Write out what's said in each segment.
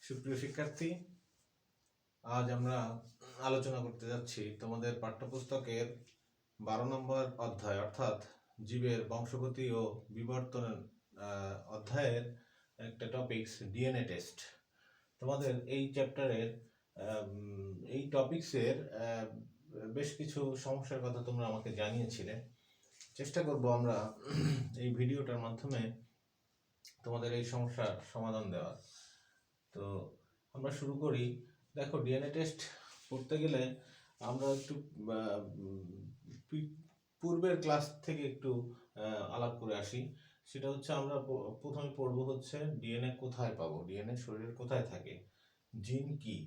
সুপ্রিয় শিক্ষার্থী, আজ আমরা আলোচনা করতে যাচ্ছি তোমাদের পাঠ্যপুস্তকের 12 নম্বর অধ্যায় অর্থাৎ জীবের বংশগতি ও বিবর্তন অধ্যায়ের একটা টপিকস ডিএনএ টেস্ট। তোমাদের এই চ্যাপ্টারের এই টপিক্সের বেশ কিছু সমস্যার কথা তোমরা আমাকে জানিয়েছিলে। চেষ্টা করব আমরা এই ভিডিওটার মাধ্যমে তোমাদের এই সমস্যার সমাধান দেওয়ার। তো আমরা শুরু করি। দেখো, ডিএনএ টেস্ট করতে গেলে আমরা একটু পূর্বের ক্লাস থেকে একটু আলাপ করে আসি। সেটা হচ্ছে আমরা প্রথমে পড়বো হচ্ছে ডিএনএ কোথায় পাবো, ডিএনএ শরীরের কোথায় থাকে, জিন কি,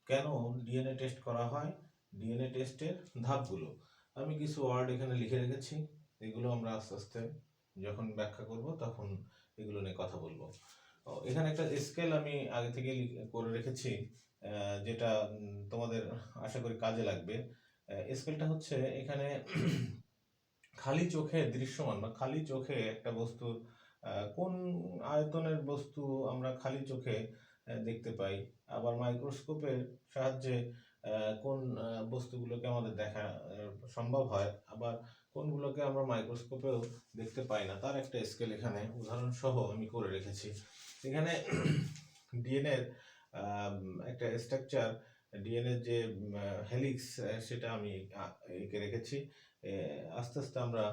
কেন ডিএনএ টেস্ট করা হয়, ডিএনএ টেস্টের ধাপগুলো। আমি কিছু ওয়ার্ড এখানে লিখে রেখেছি, এগুলো আমরা আস্তে আস্তে যখন ব্যাখ্যা করব তখন এগুলো নিয়ে কথা বলবো। এখানে একটা স্কেল আমি আগে থেকে করে রেখেছি, যেটা তোমাদের আশা করি কাজে লাগবে। স্কেলটা হচ্ছে এখানে খালি চোখে দৃশ্যমান বা খালি চোখে একটা বস্তুর কোন আয়তনের বস্তু আমরা খালি চোখে দেখতে পাই, আবার মাইক্রোস্কোপের সাহায্যে কোন বস্তুগুলোকে আমাদের দেখা সম্ভব হয়, আবার কোনগুলোকে আমরা মাইক্রোস্কোপেও দেখতে পাই না, তার একটা স্কেল এখানে উদাহরণ সহ আমি করে রেখেছি। এখানে ডিএনএর একটা স্ট্রাকচার, ডিএনএর যে হেলিক্স, সেটা আমি এঁকে রেখেছি। আস্তে আস্তে আমরা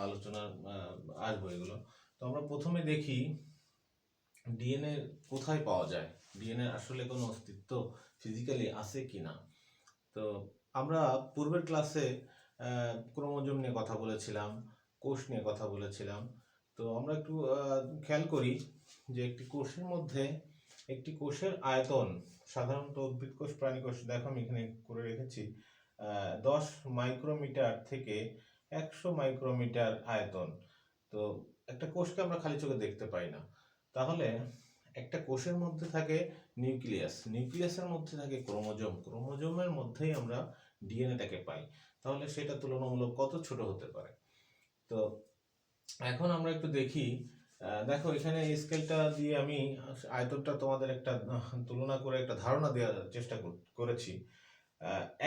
আলোচনা আসবো এগুলো। তো আমরা প্রথমে দেখি ডিএনএ কোথায় পাওয়া যায়, ডিএনএ আসলে কোনো অস্তিত্ব ফিজিক্যালি আছে কিনা। তো আমরা পূর্বের ক্লাসে ক্রোমোজোম নিয়ে কথা বলেছিলাম, কোষ নিয়ে কথা বলেছিলাম। তো আমরা একটু খেয়াল করি যে একটি কোষের মধ্যে একটি কোষের আয়তন, সাধারণত উদ্ভিদ কোষ, প্রাণী কোষ, দেখো আমি এখানে করে রেখেছি 10 মাইক্রোমিটার থেকে 100 মাইক্রোমিটার আয়তন। তো একটা কোষকে আমরা খালি চোখে দেখতে পাই না, তাহলে একটা কোষের মধ্যে থাকে নিউক্লিয়াস, নিউক্লিয়াসের মধ্যে থাকে ক্রোমোজোম, ক্রোমোজোমের মধ্যেই আমরা ডিএনএটাকে পাই। তাহলে সেটা তুলনামূলক কত ছোট হতে পারে। তো এখন আমরা একটু দেখি। দেখো, এখানে এই স্কেলটা দিয়ে আমি আয়তনটা তোমাদের একটা তুলনা করে একটা ধারণা দেওয়ার চেষ্টা করেছি।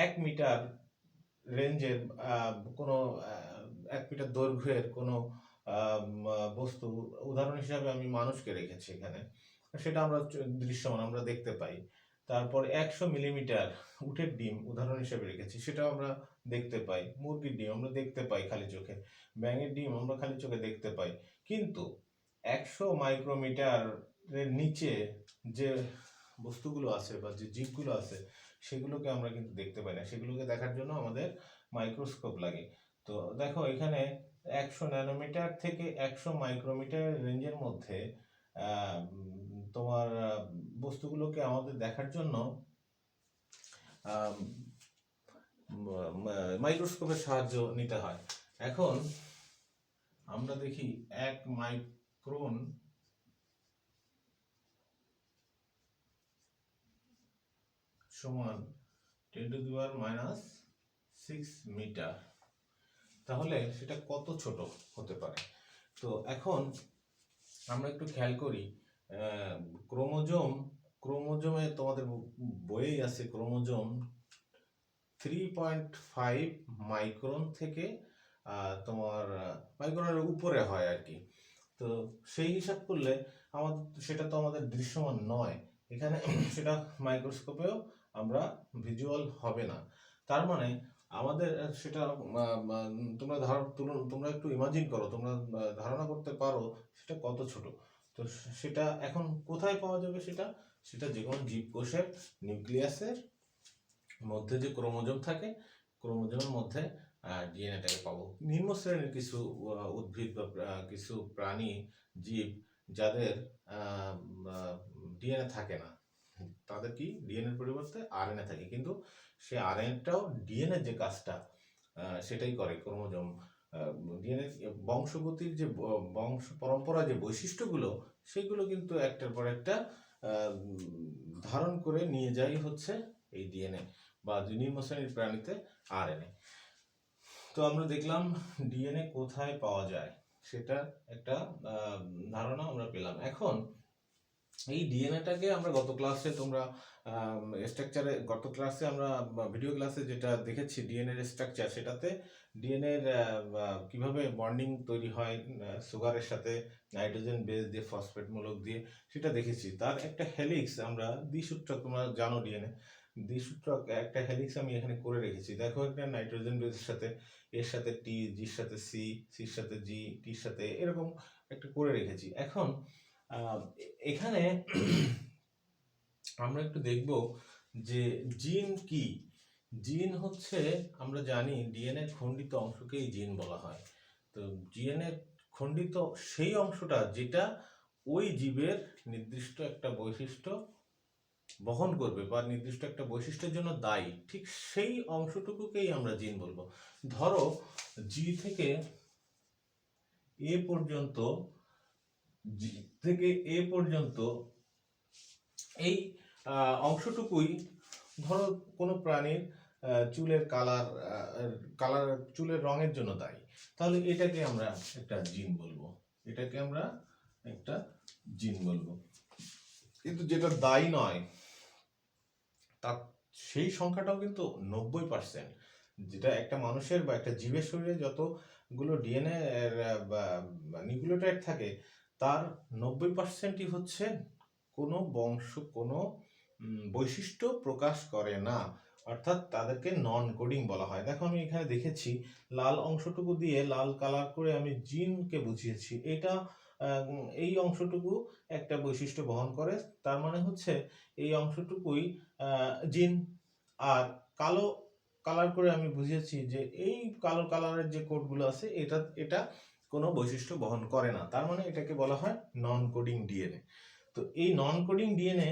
1 মিটার রেঞ্জের কোনো 1 মিটার দৈর্ঘ্যের কোনো বস্তু, উদাহরণ হিসাবে আমি মানুষকে রেখেছি এখানে, সেটা আমরা দৃশ্যমান আমরা দেখতে পাই। তারপর 100 মিলিমিটার উটের ডিম উদাহরণ হিসেবে রেখেছি, সেটাও আমরা দেখতে পাই। মুরগির ডিম আমরা দেখতে পাই খালি চোখে, ব্যাঙের ডিম আমরা খালি চোখে দেখতে পাই। কিন্তু 100 মাইক্রোমিটারের নিচে যে বস্তুগুলো আছে বা যে জীবগুলো আছে সেগুলোকে আমরা কিন্তু দেখতে পাই না, সেগুলোকে দেখার জন্য আমাদের মাইক্রোস্কোপ লাগে। তো দেখো, এখানে 100 ন্যানোমিটার থেকে 100 মাইক্রোমিটার রেঞ্জের মধ্যে তোমার বস্তুগুলোকে আমাদের দেখার জন্য মাইক্রোস্কোপের সাহায্য নিতে হয়। এখন আমরা দেখি 1 মাইক্রন সমান 10⁻⁻6 মিটার, তাহলে সেটা কত ছোট হতে পারে। তো এখন আমরা একটু খেয়াল করি, ক্রোমোজোমে তোমাদের বইয়েই আছে ক্রোমোজোম 3.5 মাইক্রন থেকে তোমার মাইক্রনের উপরে হয় আর কি। তো সেই হিসাব করলে সেটা তো আমাদের দৃশ্যমান নয়, এখানে সেটা মাইক্রোস্কোপেও আমরা ভিজুয়াল হবে না। তার মানে আমাদের সেটা তোমরা একটু ইমাজিন করো, তোমরা ধারণা করতে পারো সেটা কত ছোট। তো সেটা এখন কোথায় পাওয়া যাবে, সেটা যে কোনো জীবকোষের নিউক্লিয়াসের মধ্যে যে ক্রোমোজোম থাকে, ক্রোমোজোমের মধ্যে ডিএনএটাকে পাবো। নিম্ন শ্রেণীর কিছু উদ্ভিদ বা কিছু প্রাণী, জীব যাদের ডিএনএ থাকে না, তাদের কি ডিএনএর পরিবর্তে আরএনএ থাকে, কিন্তু সে আরএনএটাও ডিএনএর যে কাজটা সেটাই করে ক্রোমোজোম। ডিএনএ বংশগতির যে বংশ পরম্পরা যে বৈশিষ্ট্যগুলো, সেগুলো কিন্তু একটার পর একটা ধারণ করে নিয়ে যায় হচ্ছে এই ডিএনএ বা নিম্ন শ্রেণীর প্রাণীতে আরএনএ। তো আমরা দেখলাম ডিএনএ কোথায় পাওয়া যায়, সেটা একটা ধারণা আমরা পেলাম। এখন এই ডিএনএটাকে আমরা গত ক্লাসে তোমরা স্ট্রাকচারে, গত ক্লাসে আমরা ভিডিও ক্লাসে যেটা দেখেছি ডিএনএর স্ট্রাকচার, সেটাতে ডিএনএর কিভাবে বন্ডিং তৈরি হয় সুগারের সাথে নাইট্রোজেন বেস দিয়ে ফসফেট মূলক দিয়ে, সেটা দেখেছি। তার একটা হেলিক্স আমরা দ্বিসূত্রক, তোমরা জানো ডিএনএ দ্বিসূত্রক একটা হেলিক্স আমি এখানে করে রেখেছি। দেখো একটা নাইট্রোজেন বেসের সাথে এর সাথে টি, জির সাথে সি, সির সাথে জি, টির সাথে এরকম একটা করে রেখেছি। এখন এখানে আমরা একটু দেখব যে জিন কি। জিন হচ্ছে, আমরা জানি ডিএনএ খণ্ডিত অংশকেই জিন বলা হয়। তো ডিএনএ খণ্ডিত সেই অংশটা যেটা ওই জীবের নির্দিষ্ট একটা বৈশিষ্ট্য বহন করবে বা নির্দিষ্ট একটা বৈশিষ্ট্যের জন্য দায়ী, ঠিক সেই অংশটুকুকেই আমরা জিন বলবো। ধরো জি থেকে এ পর্যন্ত, জি থেকে এ পর্যন্ত এই অংশটুকুই ধরো কোনো প্রাণীর চুলের কালার চুলের রঙের জন্য দায়ী, তাহলে এটাকে আমরা একটা জিন বলবো, এটাকে আমরা একটা জিন বলবো। কিন্তু যেটা দায়ী নয় তার সেই সংখ্যাটাও কিন্তু 90%। যেটা একটা মানুষের বা একটা জীবের শরীরে যতগুলো ডিএনএ নিউক্লিওটাইড থাকে তার 90%ই হচ্ছে কোনো বংশ, কোনো বৈশিষ্ট্য প্রকাশ করে না, অর্থাৎ তাদেরকে নন কোডিং বলা হয়। দেখো আমি এখানে দেখেছি লাল অংশটুকু দিয়ে লাল কালার করে আমি জিনকে বুঝিয়েছি, এটা এই অংশটুকু একটা বৈশিষ্ট্য বহন করে, তার মানে হচ্ছে এই অংশটুকুই জিন। আর কালো কালার করে আমি বুঝিয়েছি যে এই কালো কালারের যে কোডগুলো আছে এটা কোনো বৈশিষ্ট্য বহন করে না, তার মানে এটাকে বলা হয় নন কোডিং ডিএনএ। তো এই নন কোডিং ডিএনএ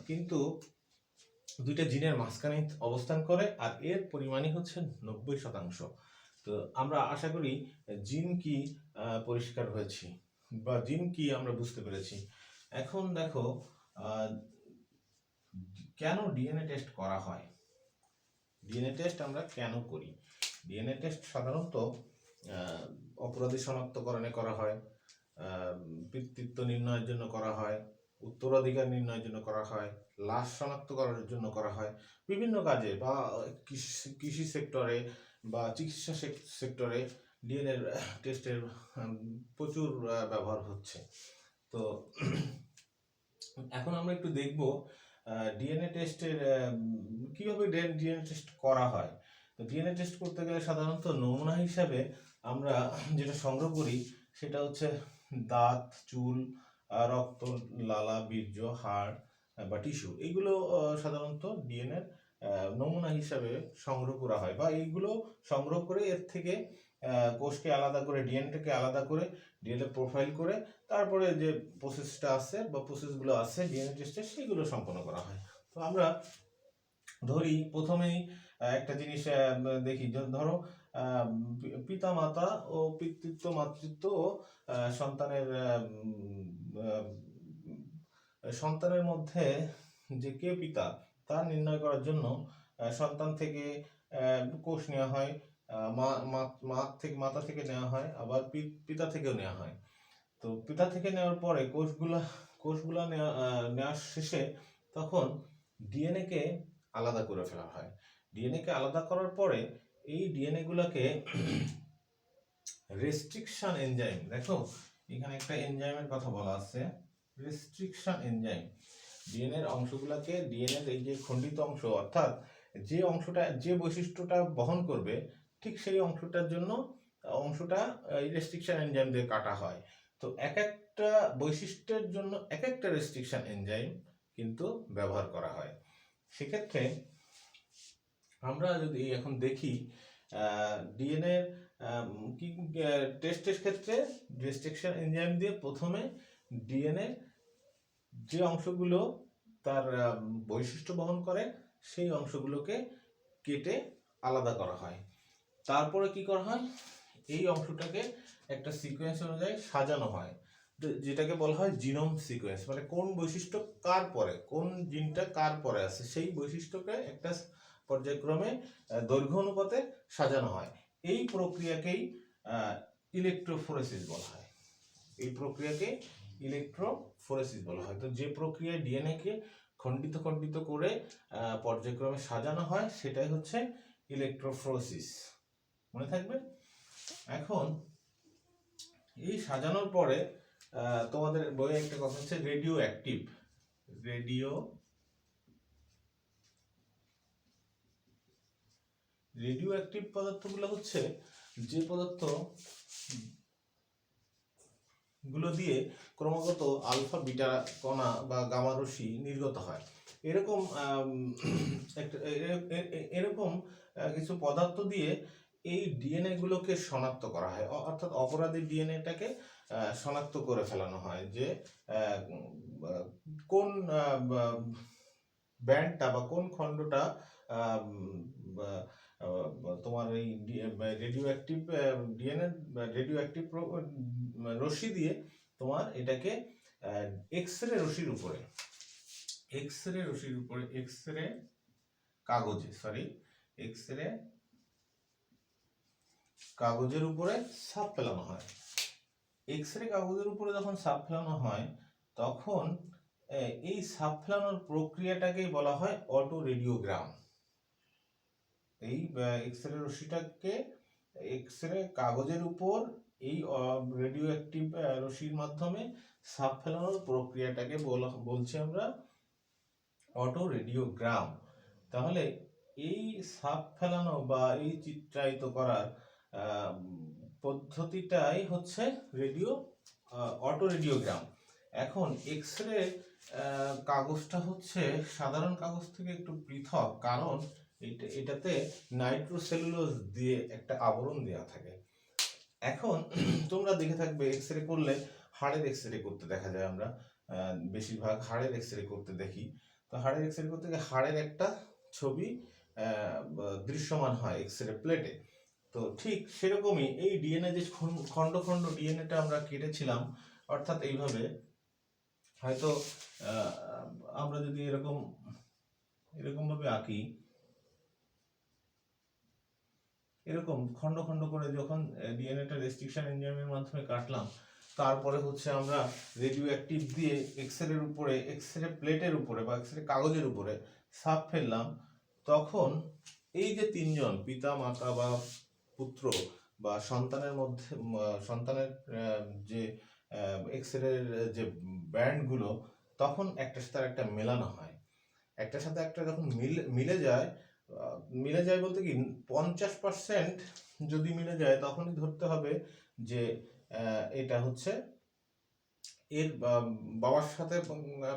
কিন্তু দুইটা জিনের মাঝখানে অবস্থান করে, আর এর পরিমাণই হচ্ছে 90%। তো আমরা আশা করি জিন কি পরিষ্কার হয়েছি বা জিন কি আমরা বুঝতে পেরেছি। এখন দেখো কেন ডিএনএ টেস্ট করা হয়। ডিএনএ টেস্ট আমরা কেন করি? ডিএনএ টেস্ট সাধারণত অপরাধী শনাক্তকরণে করা হয়, পিতৃত্ব নির্ণয়ের জন্য করা হয়, উত্তরাধিকার নির্ণয়ের জন্য করা হয়, লাশ শনাক্তকরণের জন্য করা হয়, বিভিন্ন কাজে বা কৃষি সেক্টরে বা চিকিৎসা সেক্টরে ডিএনএ টেস্টের প্রচুর ব্যবহার হচ্ছে। তো এখন আমরা একটু দেখব ডিএনএ টেস্টের কিভাবে ডিএনএ টেস্ট করা হয়। তো ডিএনএ টেস্ট করতে গেলে সাধারণত নমুনা হিসাবে আমরা যেটা সংগ্রহ করি সেটা হচ্ছে দাঁত, চুল, রক্ত, লালা, বীর্য, হাড় বা টিস্যু, এইগুলো সাধারণত ডিএনএ নমুনা হিসাবে সংগ্রহ করা হয়, বা এইগুলো সংগ্রহ করে এর থেকে কোষকে আলাদা করে, ডিএনএটাকে আলাদা করে ডিএনএ প্রোফাইল করে তারপরে যে প্রসেসটা আছে বা প্রসেসগুলো আছে ডিএনএ টেস্টের সেগুলো সম্পন্ন করা হয়। তো আমরা ধরি প্রথমেই একটা জিনিস দেখি, ধরো পিতা মাতা ও পিতৃত্ব মাতৃত্ব ও সন্তানের মধ্যে যে কে পিতা তা নির্ণয় করার জন্য সন্তান থেকে কোষ নেওয়া হয়, মাতা থেকে নেওয়া হয়, আবার পিতা থেকেও নেওয়া হয়। তো পিতা থেকে নেওয়ার পরে কোষগুলা নেওয়ার শেষে তখন ডিএনএ কে আলাদা করে ফেলা হয়। ডিএনএ কে আলাদা করার পরে এই ডিএনএ গুলাকে রেস্ট্রিকশন এনজাইম, দেখো এখানে একটা এনজাইমের কথা বলা আছে, রেস্ট্রিকশন এনজাইম ডিএনএ এর অংশগুলোকে, ডিএনএ এই যে খণ্ডিত অংশ অর্থাৎ যে অংশটা যে বৈশিষ্ট্যটা বহন করবে ঠিক সেই অংশটা এই রেস্ট্রিকশন এনজাইম দিয়ে কাটা হয়। তো এক একটা বৈশিষ্ট্যের জন্য এক একটা রেস্ট্রিকশন এনজাইম কিন্তু ব্যবহার করা হয়। সেক্ষেত্রে আমরা যদি এখন দেখি ডিএনএ কি টেস্টের ক্ষেত্রে রেস্ট্রিকশন এনজাইম দিয়ে প্রথমে ডিএনএ যে অংশগুলো তার বৈশিষ্ট্য বহন করে সেই অংশগুলোকে কেটে আলাদা করা হয়। তারপরে কি করা হয়, এই অংশটাকে একটা সিকোয়েন্স অনুযায়ী সাজানো হয়, যেটাকে বলা হয় জিনোম সিকোয়েন্স, মানে কোন বৈশিষ্ট্য কার পরে, কোন জিনটা কার পরে আছে সেই বৈশিষ্ট্যকে একটা পর্যায়ক্রমে দৈর্ঘ্য অনুপাতে সাজানো হয়। এই প্রক্রিয়াকেই ইলেকট্রোফোরেসিস বলা হয়। এই প্রক্রিয়াকে ইলেকট্রোফোরেসিস বলা হয়। তো যে প্রক্রিয়ায় ডিএনএ কে খণ্ডিত খণ্ডিত করে পর্যায়ক্রমে সাজানো হয় সেটাই হচ্ছে ইলেকট্রোফোরেসিস, মনে থাকবে। এখন এই সাজানোর পরে তোমাদের বইয়ে একটা কথা হচ্ছে রেডিও অ্যাক্টিভ পদার্থগুলো হচ্ছে যে পদার্থ গুলো দিয়ে ক্রমাগত আলফা বিটা কণা বা গামা রশ্মি নির্গত হয়। এরকম কিছু পদার্থ দিয়ে এই ডিএনএ গুলোকে শনাক্ত করা হয়, অর্থাৎ অপরাধী ডিএনএটাকে শনাক্ত করে ফেলানো হয় যে কোন ব্যান্ডটা বা কোন খণ্ডটা তোমার এই রেডিও অ্যাক্টিভ রশ্মি দিয়ে তোমার এটাকে এক্স রে কাগজের উপরে ছাপ ফেলানো হয়। এক্স রে কাগজের উপরে যখন ছাপ ফেলানো হয় তখন এই ছাপ ফেলানোর প্রক্রিয়াটাকেই বলা হয় অটো রেডিওগ্রাম। এই এক্স রে রশ্মিটাকে এক্স রে কাগজের উপর এই রেডিও অ্যাক্টিভ রশ্মির মাধ্যমে ছাপ ফেলানোর প্রক্রিয়াটাকে বলছি আমরা অটো রেডিওগ্রাম। তাহলে এই ছাপ ফেলানো বা এই চিত্রায়িত করার পদ্ধতিটাই হচ্ছে অটো রেডিওগ্রাম। এখন এক্স রে কাগজটা হচ্ছে সাধারণ কাগজ থেকে একটু পৃথক, কারণ এটাতে নাইট্রোসেলুলোজ দিয়ে একটা আবরণ দেওয়া থাকে। এখন তোমরা দেখে থাকবে এক্স রে করলে হাড়ের এক্স রে করতে দেখা যায়, আমরা বেশিরভাগ হাড়ের এক্স রে করতে দেখি। তো হাড়ের এক্স রে করতে গিয়ে হাড়ের একটা ছবি দৃশ্যমান হয় এক্স রে প্লেটে। তো ঠিক সেরকমই এই ডিএনএ যে খণ্ড খণ্ড ডিএনএটা আমরা কেটেছিলাম, অর্থাৎ এইভাবে হয়তো আমরা যদি এরকম ভাবে আঁকি, এরকম খণ্ড খণ্ড করে যখন ডিএনএটা রেস্ট্রিকশন এনজাইমের মাধ্যমে কাটলাম, তারপরে হচ্ছে আমরা রেডিও অ্যাক্টিভ দিয়ে এক্স রের উপরে, এক্স রে প্লেটের উপরে বা এক্স রে কাগজের উপরে ছাপ ফেললাম, তখন এই যে তিনজন পিতা মাতা বা পুত্র বা সন্তানের যে এক্স রের যে ব্যান্ডগুলো, তখন একটার সাথে একটা মেলানো হয়। একটার সাথে একটা যখন মিলে যায় বলতে কি 50% যদি মিলে যায় তখনই ধরতে হবে যে এটা হচ্ছে এর বাবার সাথে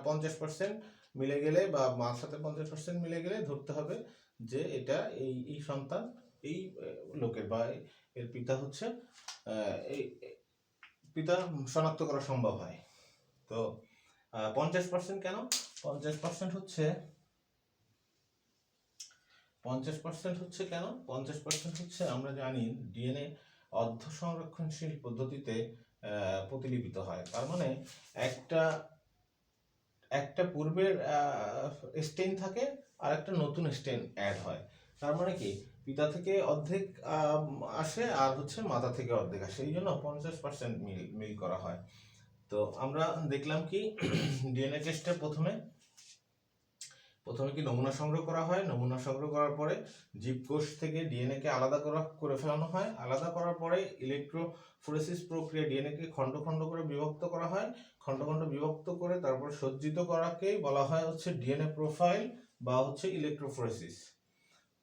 50% মিলে গেলে বা মার সাথে 50% মিলে গেলে ধরতে হবে যে এটা এই সন্তান এই লোকের বা এর পিতা হচ্ছে এই পিতা শনাক্ত করা সম্ভব হয়। তো 50% কেন? 50% হচ্ছে কেন? 50% হচ্ছে আমরা জানি ডিএনএ অর্ধ সংরক্ষণশীল পদ্ধতিতে প্রতিলিপিত হয়। তার মানে একটা পূর্বের স্টেইন থাকে আর একটা নতুন স্টেইন অ্যাড হয়। তার মানে কি পিতা থেকে অর্ধেক আসে আর হচ্ছে মাতা থেকে অর্ধেক আসে, এই জন্য 50% মিল করা হয়। তো আমরা দেখলাম কি ডিএনএ টেস্টে প্রথমে কি নমুনা সংগ্রহ করা হয়। নমুনা সংগ্রহ করার পরে জীবকোষ থেকে ডিএনএ কে আলাদা করে ফেলানো হয়। আলাদা করার পরে ইলেকট্রোফোরেসিস প্রক্রিয়া ডিএনএ কে খণ্ড খণ্ড করে বিভক্ত করা হয়। খণ্ড খণ্ড বিভক্ত করে তারপর সজ্জিত করাকেই বলা হয় হচ্ছে ডিএনএ প্রোফাইল বা হচ্ছে ইলেকট্রোফোরেসিস।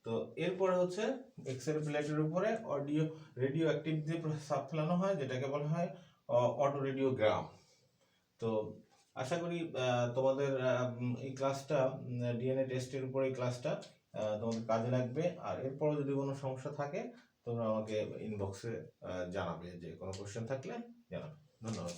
তো এরপরে হচ্ছে এক্স রে প্লেটের উপরে রেডিও অ্যাক্টিভ দিয়ে ছাপ ফেলানো হয়, যেটাকে বলা হয় অটো রেডিওগ্রাম। তো আশা করি তোমাদের এই ক্লাসটা, ডিএনএ টেস্টের উপর এই ক্লাসটা তোমাদের কাজে লাগবে। আর এরপরও যদি কোনো সমস্যা থাকে তোমরা আমাকে ইনবক্সে জানাবে, যে কোনো কোশ্চেন থাকলে জানাবে। ধন্যবাদ।